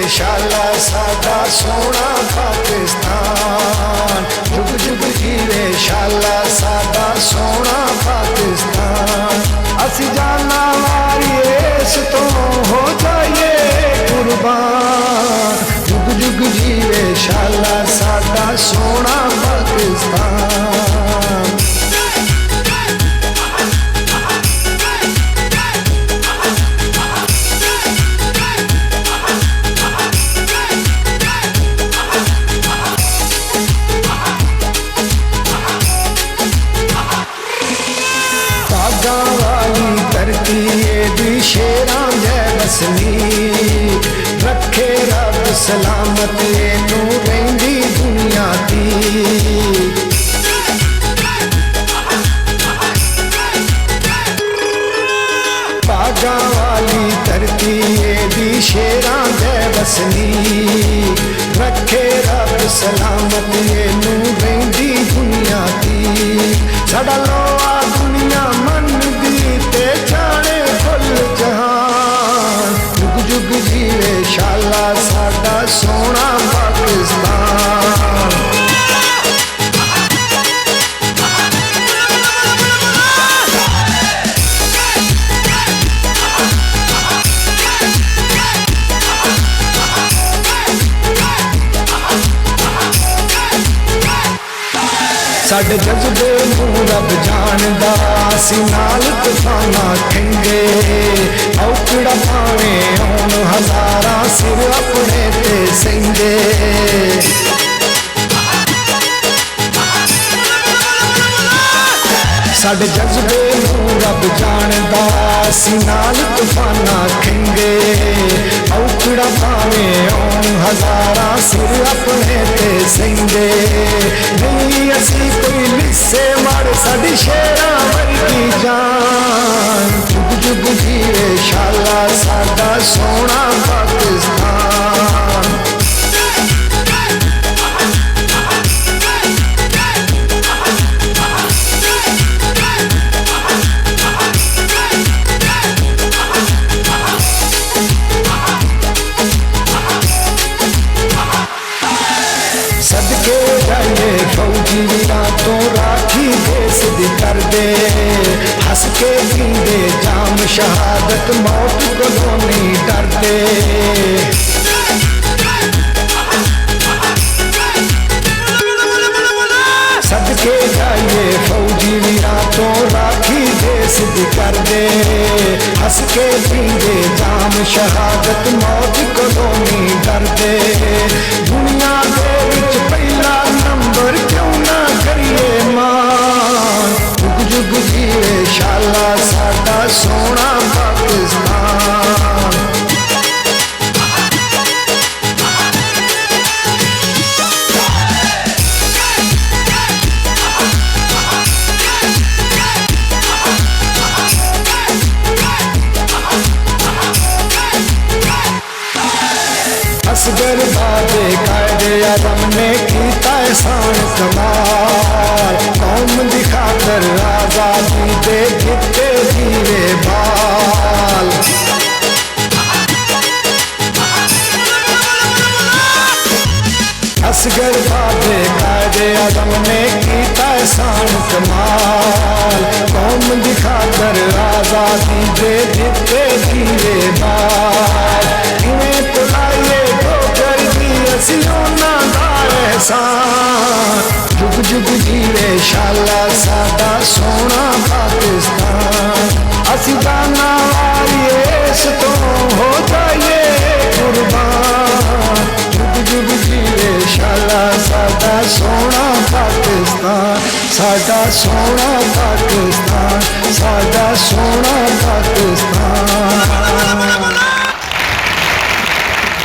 शाला साडा सोना पाकिस्तान, जुग जुग जीवे शाला साडा सोना पाकिस्तान। असी जाना वारिए इस तो हो जाइए कुर्बान, जुग जुग जीवे शाला साडा सोना पाकिस्तान। वाली धरती दी शेरां जै बसनी, रखे रब सलामत नू रहिंदी दुनिया दी। बागा वाली धरती दी शेरां जै बसनी, रखे रब सलामत नू रहिंदी दुनिया दी। साडा लोआ दुनिया मन दी ते जाने कुल जहान, जुग जुग जीवे शाला साडा सोना पाकिस्तान। साडे जज्बे नूं रब जानदा, असीं नाल तूफानां खिंगे। औकड़ा भावें आउण हज़ारां सिर अपने ते सहिंदे। साडे जज्बे नूं रब जानदा, असीं नाल तूफानां खिंगे। औकड़ा भावें आउण हज़ारां सिर अपने ते सहिंदे। नहीं असी कोई लिस्से मर साडी शेरां वर्गी जान, जुग जुग जीवे शाला साडा सोना पाकिस्तान। सदके जाइए फौजी वीरां तो राखी देश दी कर दे, हस के पींदे जाम शहादत मौत कोलों नहीं डरदे। सदके जाइए फौजी वीरां तो राखी देश दी कर दे, हस के पींदे जाम शहादत मौत कोलों नहीं डरदे। दुनिया दे विच पहला नंबर क्यों ना करिए मान, जुग जुग जीवे शाला साडा सोना पाकिस्तान। असगर बाबे कायदे आज़म ने कीता एहसान कमाल, कौम दी खातर आज़ादी दे दिते जीवे बाल। असगर बाबे कायदे आज़म ने कीता एहसान कमाल, कौम दी खातर आज़ादी दे दिते जीवे बाल। इवें भुलाइए ठोकर दी असीं उन्हां दा एहसान, जुग जुग जीवे शाला साडा सोना पाकिस्तान। असीं जाना वारिए इस तो हो जाइए कुर्बान, जुग जुग जीवे शाला साडा सोना पाकिस्तान। साडा सोना पाकिस्तान, साडा सोना पाकिस्तान।